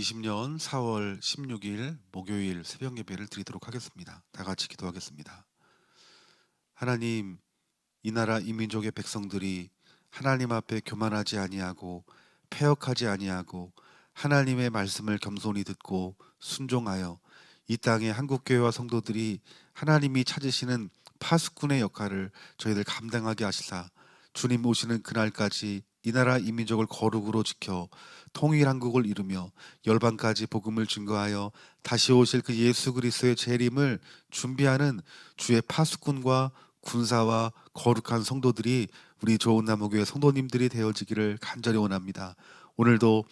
2020년 4월 16일 목요일 새벽 예배를 드리도록 하겠습니다. 다 같이 기도하겠습니다. 하나님, 이 나라 이 민족의 백성들이 하나님 앞에 교만하지 아니하고 패역하지 아니하고 하나님의 말씀을 겸손히 듣고 순종하여 이 땅의 한국교회와 성도들이 하나님이 찾으시는 파수꾼의 역할을 저희들 감당하게 하시사 주님 오시는 그날까지 이 나라 이 민족을 거룩으로 지켜 통일 한국을 이루며 열방까지 복음을 증거하여 다시 오실 그 예수 그리스도의 재림을 준비하는 주의 파수꾼과 군사와 거룩한 성도들이 우리 좋은 나무교회 성도님들이 되어지기를 간절히 원합니다. 오늘도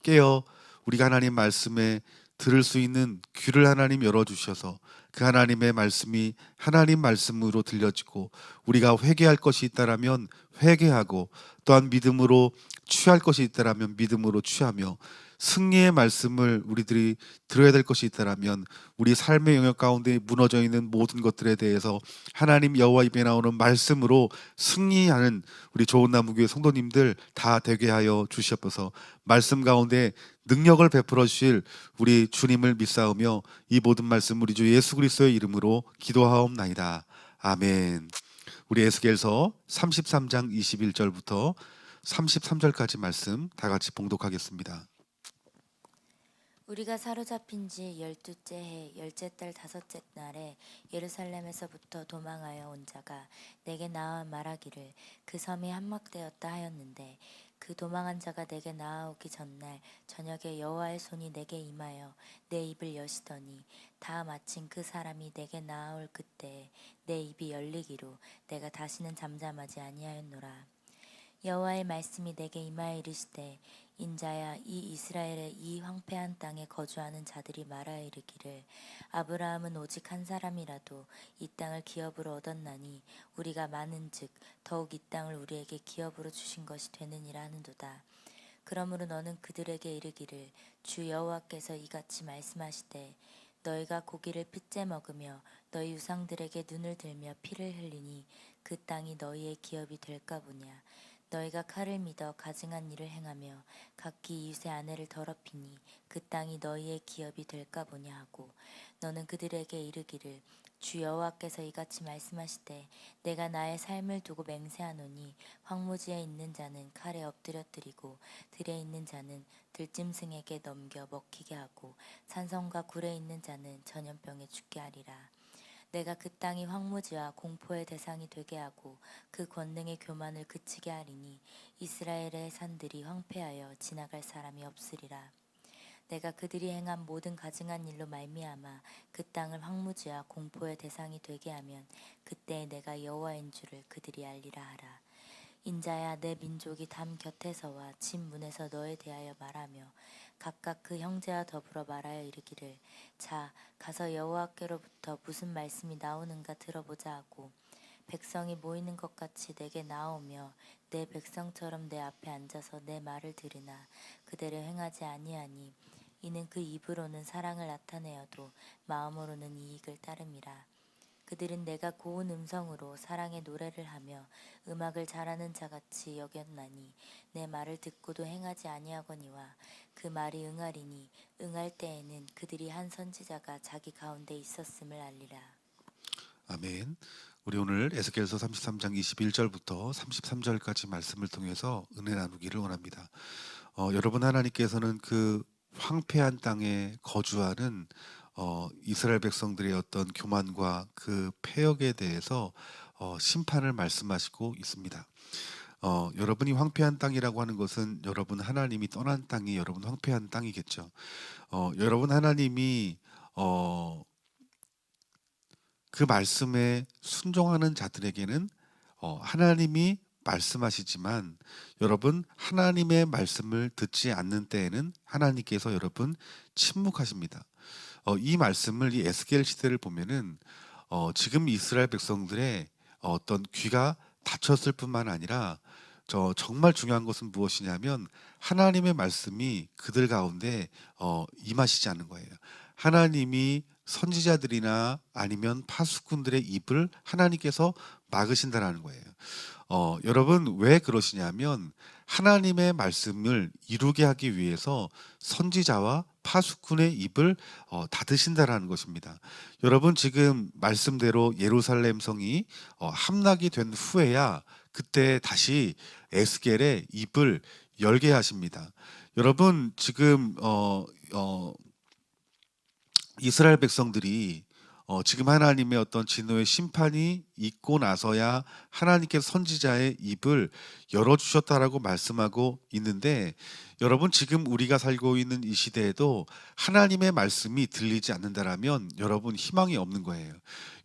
깨어 우리가 하나님 말씀에 들을 수 있는 귀를 하나님 열어주셔서 그 하나님의 말씀이 하나님 말씀으로 들려지고 우리가 회개할 것이 있다라면 회개하고 또한 믿음으로 취할 것이 있다라면 믿음으로 취하며 승리의 말씀을 우리들이 들어야 될 것이 있다라면 우리 삶의 영역 가운데 무너져 있는 모든 것들에 대해서 하나님 여호와 입에 나오는 말씀으로 승리하는 우리 좋은 나무교회 성도님들 다 되게 하여 주시옵소서. 말씀 가운데 능력을 베풀어 주실 우리 주님을 믿사오며 이 모든 말씀 우리 주 예수 그리스도의 이름으로 기도하옵나이다. 아멘. 우리 에스겔서 33장 21절부터 33절까지 말씀 다 같이 봉독하겠습니다. 우리가 사로잡힌 지 12째 해 열째 달 다섯째 날에 예루살렘에서부터 도망하여 온 자가 내게 나와 말하기를 그 섬이 함락되었다 하였는데 그 도망한 자가 내게 나아오기 전날 저녁에 여호와의 손이 내게 임하여 내 입을 여시더니 다 마친 그 사람이 내게 나아올 그때에 내 입이 열리기로 내가 다시는 잠잠하지 아니하였노라. 여호와의 말씀이 내게 임하여 이르시되 인자야, 이 이스라엘의 이 황폐한 땅에 거주하는 자들이 말하여 이르기를 아브라함은 오직 한 사람이라도 이 땅을 기업으로 얻었나니 우리가 많은즉 더욱 이 땅을 우리에게 기업으로 주신 것이 되느니라 하는도다. 그러므로 너는 그들에게 이르기를 주 여호와께서 이같이 말씀하시되 너희가 고기를 핏째 먹으며 너희 유상들에게 눈을 들며 피를 흘리니 그 땅이 너희의 기업이 될까 보냐. 너희가 칼을 믿어 가증한 일을 행하며 각기 이웃의 아내를 더럽히니 그 땅이 너희의 기업이 될까 보냐 하고 너는 그들에게 이르기를 주 여호와께서 이같이 말씀하시되 내가 나의 삶을 두고 맹세하노니 황무지에 있는 자는 칼에 엎드려뜨리고 들에 있는 자는 들짐승에게 넘겨 먹히게 하고 산성과 굴에 있는 자는 전염병에 죽게 하리라. 내가 그 땅이 황무지와 공포의 대상이 되게 하고 그 권능의 교만을 그치게 하리니 이스라엘의 산들이 황폐하여 지나갈 사람이 없으리라. 내가 그들이 행한 모든 가증한 일로 말미암아 그 땅을 황무지와 공포의 대상이 되게 하면 그때 내가 여호와인 줄을 그들이 알리라 하라. 인자야, 내 민족이 담 곁에서와 집 문에서 너에 대하여 말하며 각각 그 형제와 더불어 말하여 이르기를 자, 가서 여호와께로부터 무슨 말씀이 나오는가 들어보자 하고 백성이 모이는 것 같이 내게 나오며 내 백성처럼 내 앞에 앉아서 내 말을 들으나 그대로 행하지 아니하니 이는 그 입으로는 사랑을 나타내어도 마음으로는 이익을 따름이라. 그들은 내가 고운 음성으로 사랑의 노래를 하며 음악을 잘하는 자같이 여겼나니 내 말을 듣고도 행하지 아니하거니와 그 말이 응하리니 응할 때에는 그들이 한 선지자가 자기 가운데 있었음을 알리라. 아멘. 우리 오늘 에스겔서 33장 21절부터 33절까지 말씀을 통해서 은혜 나누기를 원합니다. 여러분, 하나님께서는 그 황폐한 땅에 거주하는 이스라엘 백성들의 어떤 교만과 그 패역에 대해서 심판을 말씀하시고 있습니다. 여러분이 황폐한 땅이라고 하는 것은 여러분 하나님이 떠난 땅이 여러분 황폐한 땅이겠죠. 여러분 하나님이 그 말씀에 순종하는 자들에게는 하나님이 말씀하시지만 여러분 하나님의 말씀을 듣지 않는 때에는 하나님께서 여러분 침묵하십니다. 이 말씀을 이 에스겔 시대를 보면은 지금 이스라엘 백성들의 어떤 귀가 닫혔을 뿐만 아니라 정말 중요한 것은 무엇이냐면 하나님의 말씀이 그들 가운데 임하시지 않는 거예요. 하나님이 선지자들이나 아니면 파수꾼들의 입을 하나님께서 막으신다라는 거예요. 여러분 왜 그러시냐면 하나님의 말씀을 이루게 하기 위해서 선지자와 파수꾼의 입을 닫으신다라는 것입니다. 여러분 지금 말씀대로 예루살렘 성이 함락이 된 후에야 그때 다시 에스겔의 입을 열게 하십니다. 여러분 지금 이스라엘 백성들이 지금 하나님의 어떤 진노의 심판이 있고 나서야 하나님께서 선지자의 입을 열어주셨다라고 말씀하고 있는데, 여러분 지금 우리가 살고 있는 이 시대에도 하나님의 말씀이 들리지 않는다라면 여러분 희망이 없는 거예요.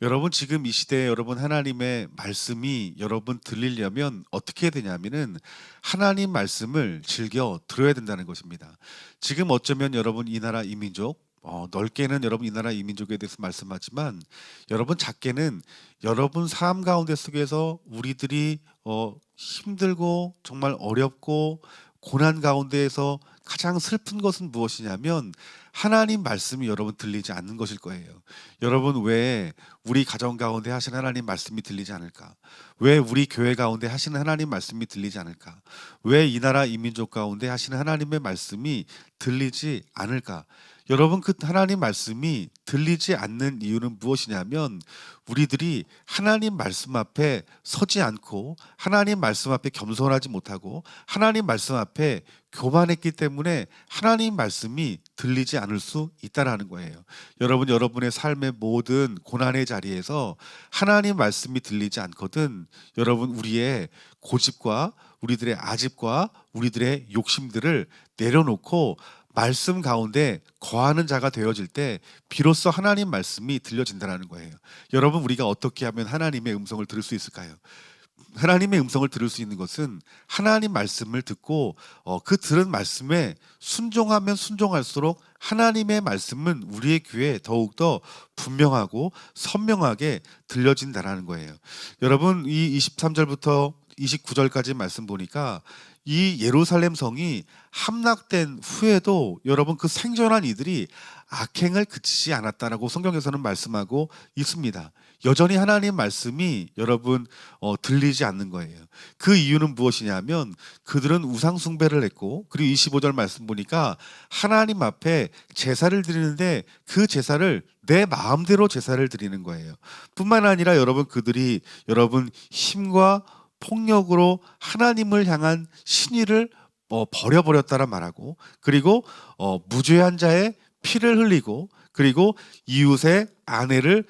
여러분 지금 이 시대에 여러분 하나님의 말씀이 여러분 들리려면 어떻게 해야 되냐면은 하나님 말씀을 즐겨 들어야 된다는 것입니다. 지금 어쩌면 여러분 이 나라 이민족, 넓게는 여러분 이 나라 이민족에 대해서 말씀하지만, 여러분 작게는 여러분 삶 가운데 속에서 우리들이 힘들고 정말 어렵고 고난 가운데에서 가장 슬픈 것은 무엇이냐면 하나님 말씀이 여러분 들리지 않는 것일 거예요. 여러분 왜 우리 가정 가운데 하시는 하나님 말씀이 들리지 않을까? 왜 우리 교회 가운데 하시는 하나님 말씀이 들리지 않을까? 왜 이 나라 이민족 가운데 하시는 하나님의 말씀이 들리지 않을까? 여러분 그 하나님 말씀이 들리지 않는 이유는 무엇이냐면 우리들이 하나님 말씀 앞에 서지 않고 하나님 말씀 앞에 겸손하지 못하고 하나님 말씀 앞에 교만했기 때문에 하나님 말씀이 들리지 않을 수 있다라는 거예요. 여러분 여러분의 삶의 모든 고난의 자리에서 하나님 말씀이 들리지 않거든 여러분 우리의 고집과 우리들의 아집과 우리들의 욕심들을 내려놓고 말씀 가운데 거하는 자가 되어질 때 비로소 하나님 말씀이 들려진다는 거예요. 여러분 우리가 어떻게 하면 하나님의 음성을 들을 수 있을까요? 하나님의 음성을 들을 수 있는 것은 하나님 말씀을 듣고 그 들은 말씀에 순종하면 순종할수록 하나님의 말씀은 우리의 귀에 더욱더 분명하고 선명하게 들려진다는 거예요. 여러분 이 23절부터 29절까지 말씀 보니까 이 예루살렘 성이 함락된 후에도 여러분 그 생존한 이들이 악행을 그치지 않았다라고 성경에서는 말씀하고 있습니다. 여전히 하나님 말씀이 여러분 들리지 않는 거예요. 그 이유는 무엇이냐면 그들은 우상 숭배를 했고, 그리고 25절 말씀 보니까 하나님 앞에 제사를 드리는데 그 제사를 내 마음대로 제사를 드리는 거예요. 뿐만 아니라 여러분 그들이 여러분 힘과 폭력으로 하나님을 향한 신의를 버려버렸다라 말하고, 그리고 무죄한 자의 피를 흘리고, 그리고 이웃의 아내를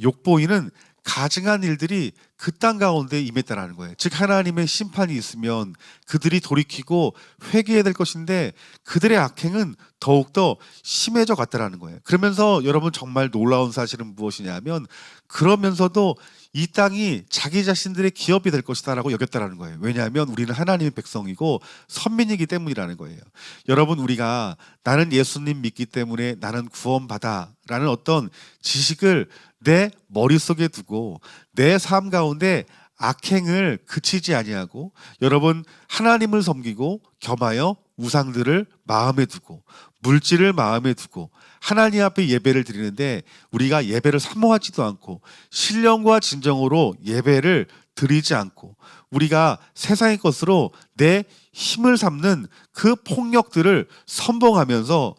욕보이는 가증한 일들이 그 땅 가운데 임했다라는 거예요. 즉 하나님의 심판이 있으면 그들이 돌이키고 회개해야 될 것인데 그들의 악행은 더욱더 심해져 갔다라는 거예요. 그러면서 여러분 정말 놀라운 사실은 무엇이냐면 그러면서도 이 땅이 자기 자신들의 기업이 될 것이다라고 여겼다라는 거예요. 왜냐하면 우리는 하나님의 백성이고 선민이기 때문이라는 거예요. 여러분 우리가 나는 예수님 믿기 때문에 나는 구원받아라는 어떤 지식을 내 머릿속에 두고 내 삶 가운데 악행을 그치지 아니하고 여러분 하나님을 섬기고 겸하여 우상들을 마음에 두고 물질을 마음에 두고 하나님 앞에 예배를 드리는데 우리가 예배를 사모하지도 않고 신령과 진정으로 예배를 드리지 않고 우리가 세상의 것으로 내 힘을 삼는 그 폭력들을 선봉하면서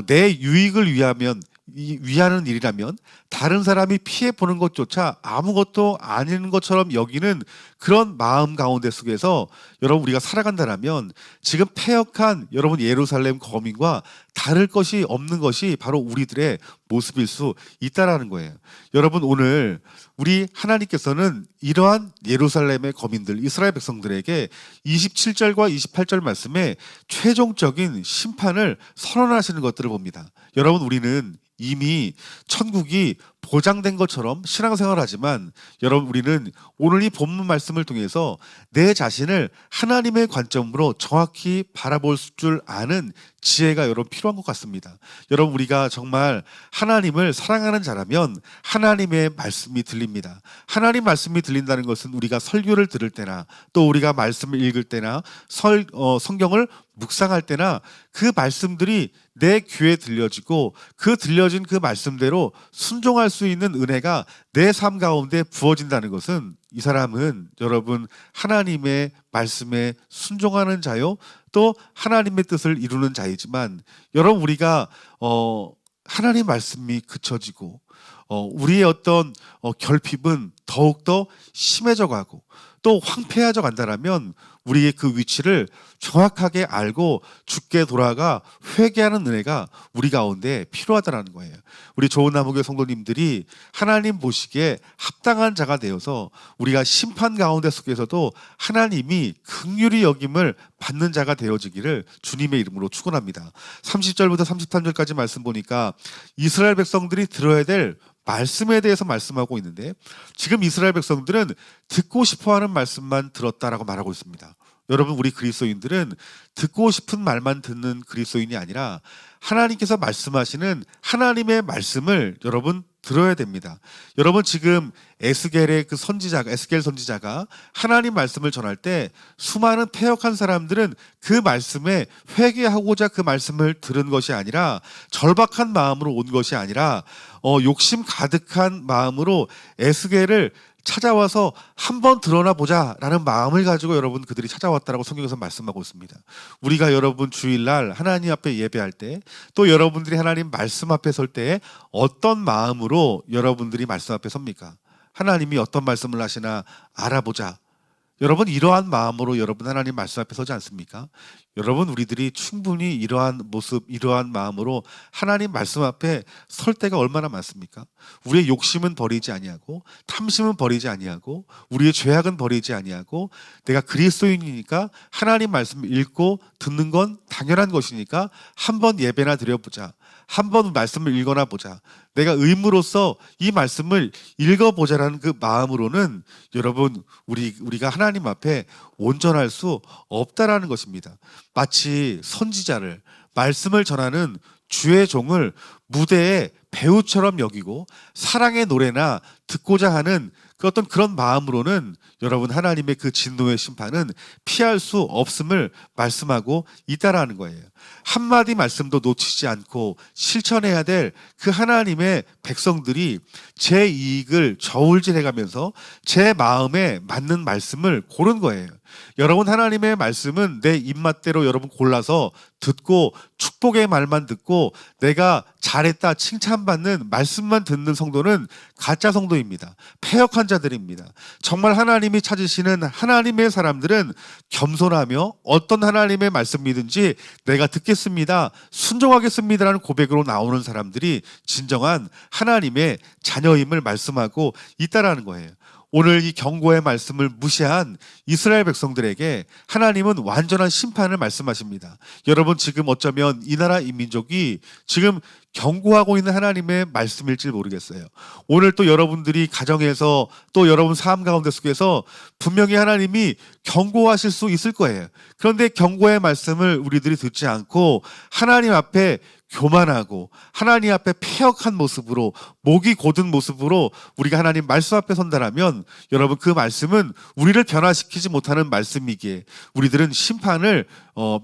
내 유익을 위하는 일이라면 다른 사람이 피해 보는 것조차 아무것도 아닌 것처럼 여기는 그런 마음 가운데 속에서 여러분 우리가 살아간다라면 지금 패역한 여러분 예루살렘 거민과 다를 것이 없는 것이 바로 우리들의 모습일 수 있다라는 거예요. 여러분 오늘 우리 하나님께서는 이러한 예루살렘의 거민들 이스라엘 백성들에게 27절과 28절 말씀에 최종적인 심판을 선언하시는 것들을 봅니다. 여러분 우리는 이미 천국이 보장된 것처럼 신앙생활하지만 여러분 우리는 오늘 이 본문 말씀을 통해서 내 자신을 하나님의 관점으로 정확히 바라볼 줄 아는 지혜가 여러분 필요한 것 같습니다. 여러분 우리가 정말 하나님을 사랑하는 자라면 하나님의 말씀이 들립니다. 하나님 말씀이 들린다는 것은 우리가 설교를 들을 때나 또 우리가 말씀을 읽을 때나 성경을 묵상할 때나 그 말씀들이 내 귀에 들려지고 그 들려진 그 말씀대로 순종할 수 있는 은혜가 내 삶 가운데 부어진다는 것은 이 사람은 여러분 하나님의 말씀에 순종하는 자요 또 하나님의 뜻을 이루는 자이지만 여러분 우리가 하나님 말씀이 그쳐지고 우리의 어떤 결핍은 더욱더 심해져 가고 또 황폐해져 간다라면 우리의 그 위치를 정확하게 알고 주께 돌아가 회개하는 은혜가 우리 가운데 필요하다는 거예요. 우리 좋은 나무교회 성도님들이 하나님 보시기에 합당한 자가 되어서 우리가 심판 가운데 속에서도 하나님이 긍휼히 여김을 받는 자가 되어지기를 주님의 이름으로 축원합니다. 30절부터 33절까지 말씀 보니까 이스라엘 백성들이 들어야 될 말씀에 대해서 말씀하고 있는데 지금 이스라엘 백성들은 듣고 싶어하는 말씀만 들었다라고 말하고 있습니다. 여러분 우리 그리스도인들은 듣고 싶은 말만 듣는 그리스도인이 아니라 하나님께서 말씀하시는 하나님의 말씀을 여러분 들어야 됩니다. 여러분 지금 에스겔의 그 선지자가 에스겔 선지자가 하나님 말씀을 전할 때 수많은 패역한 사람들은 그 말씀에 회개하고자 그 말씀을 들은 것이 아니라 절박한 마음으로 온 것이 아니라 욕심 가득한 마음으로 에스겔을 찾아와서 한번 드러나 보자라는 마음을 가지고 여러분 그들이 찾아왔다라고 성경에서 말씀하고 있습니다. 우리가 여러분 주일날 하나님 앞에 예배할 때 또 여러분들이 하나님 말씀 앞에 설 때 어떤 마음으로 여러분들이 말씀 앞에 섭니까? 하나님이 어떤 말씀을 하시나 알아보자. 여러분 이러한 마음으로 여러분 하나님 말씀 앞에 서지 않습니까? 여러분 우리들이 충분히 이러한 모습, 이러한 마음으로 하나님 말씀 앞에 설 때가 얼마나 많습니까? 우리의 욕심은 버리지 아니하고 탐심은 버리지 아니하고 우리의 죄악은 버리지 아니하고 내가 그리스도인이니까 하나님 말씀을 읽고 듣는 건 당연한 것이니까 한번 예배나 드려보자. 한번 말씀을 읽어나 보자. 내가 의무로서 이 말씀을 읽어보자라는 그 마음으로는 여러분 우리가 하나님 앞에 온전할 수 없다라는 것입니다. 마치 선지자를 말씀을 전하는 주의 종을 무대에 배우처럼 여기고 사랑의 노래나 듣고자 하는 그 어떤 그런 마음으로는 여러분 하나님의 그 진노의 심판은 피할 수 없음을 말씀하고 있다라는 거예요. 한마디 말씀도 놓치지 않고 실천해야 될 그 하나님의 백성들이 제 이익을 저울질해가면서 제 마음에 맞는 말씀을 고른 거예요. 여러분 하나님의 말씀은 내 입맛대로 여러분 골라서 듣고 축복의 말만 듣고 내가 잘했다 칭찬받는 말씀만 듣는 성도는 가짜 성도입니다. 패역한 자들입니다. 정말 하나님이 찾으시는 하나님의 사람들은 겸손하며 어떤 하나님의 말씀이든지 내가 듣겠습니다. 순종하겠습니다라는 고백으로 나오는 사람들이 진정한 하나님의 자녀임을 말씀하고 있다라는 거예요. 오늘 이 경고의 말씀을 무시한 이스라엘 백성들에게 하나님은 완전한 심판을 말씀하십니다. 여러분 지금 어쩌면 이 나라 이 민족이 지금 경고하고 있는 하나님의 말씀일지 모르겠어요. 오늘 또 여러분들이 가정에서 또 여러분 삶 가운데 속에서 분명히 하나님이 경고하실 수 있을 거예요. 그런데 경고의 말씀을 우리들이 듣지 않고 하나님 앞에 교만하고 하나님 앞에 패역한 모습으로 목이 곧은 모습으로 우리가 하나님 말씀 앞에 선다라면 여러분 그 말씀은 우리를 변화시키지 못하는 말씀이기에 우리들은 심판을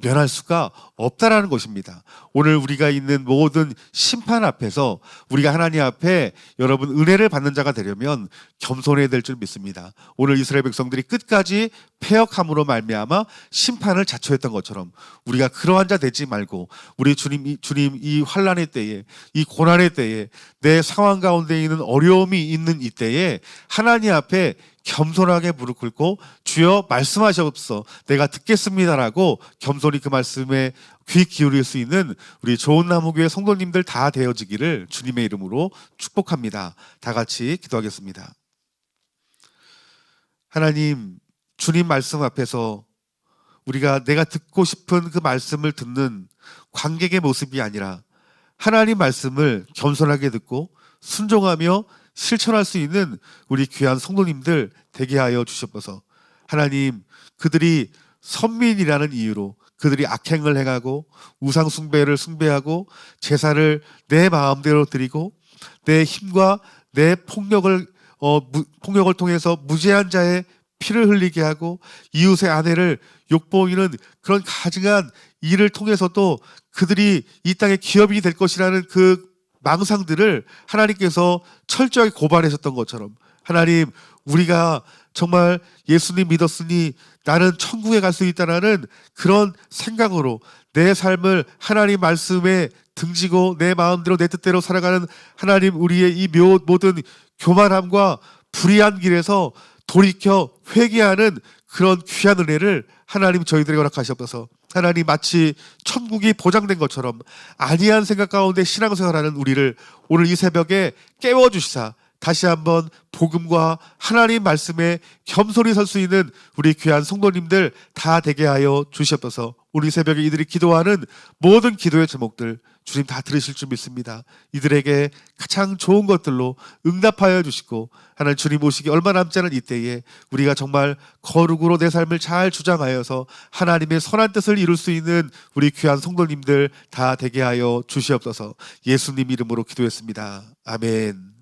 면할 수가 없다라는 것입니다. 오늘 우리가 있는 모든 심판 앞에서 우리가 하나님 앞에 여러분 은혜를 받는 자가 되려면 겸손해야 될 줄 믿습니다. 오늘 이스라엘 백성들이 끝까지 패역함으로 말미암아 심판을 자초했던 것처럼 우리가 그러한 자 되지 말고 우리 주님 이 환난의 때에 이 고난의 때에 내 상황 가운데 있는 어려움이 있는 이때에 하나님 앞에 겸손하게 무릎 꿇고 주여 말씀하시옵소서 내가 듣겠습니다라고 겸손히 그 말씀에 귀 기울일 수 있는 우리 좋은 나무교회 성도님들 다 되어지기를 주님의 이름으로 축복합니다. 다 같이 기도하겠습니다. 하나님 주님 말씀 앞에서 우리가 내가 듣고 싶은 그 말씀을 듣는 관객의 모습이 아니라 하나님 말씀을 겸손하게 듣고 순종하며 실천할 수 있는 우리 귀한 성도님들 되게 하여 주시옵소서. 하나님 그들이 선민이라는 이유로 그들이 악행을 행하고 우상 숭배를 숭배하고 제사를 내 마음대로 드리고 내 힘과 내 폭력을 통해서 무죄한 자의 피를 흘리게 하고 이웃의 아내를 욕보이는 그런 가증한 일을 통해서도 그들이 이 땅의 기업인이 될 것이라는 그 망상들을 하나님께서 철저하게 고발하셨던 것처럼, 하나님, 우리가 정말 예수님 믿었으니 나는 천국에 갈 수 있다라는 그런 생각으로 내 삶을 하나님 말씀에 등지고 내 마음대로 내 뜻대로 살아가는 하나님, 우리의 이 모든 교만함과 불의한 길에서 돌이켜 회개하는 그런 귀한 은혜를 하나님 저희들에게 허락하시옵소서. 하나님, 마치 천국이 보장된 것처럼 아니한 생각 가운데 신앙생활하는 우리를 오늘 이 새벽에 깨워주시사 다시 한번 복음과 하나님 말씀에 겸손히 설 수 있는 우리 귀한 성도님들 다 되게 하여 주시옵소서. 우리 새벽에 이들이 기도하는 모든 기도의 제목들 주님 다 들으실 줄 믿습니다. 이들에게 가장 좋은 것들로 응답하여 주시고, 하나님 주님 오시기 얼마 남지 않은 이때에 우리가 정말 거룩으로 내 삶을 잘 주장하여서 하나님의 선한 뜻을 이룰 수 있는 우리 귀한 성도님들 다 되게 하여 주시옵소서. 예수님 이름으로 기도했습니다. 아멘.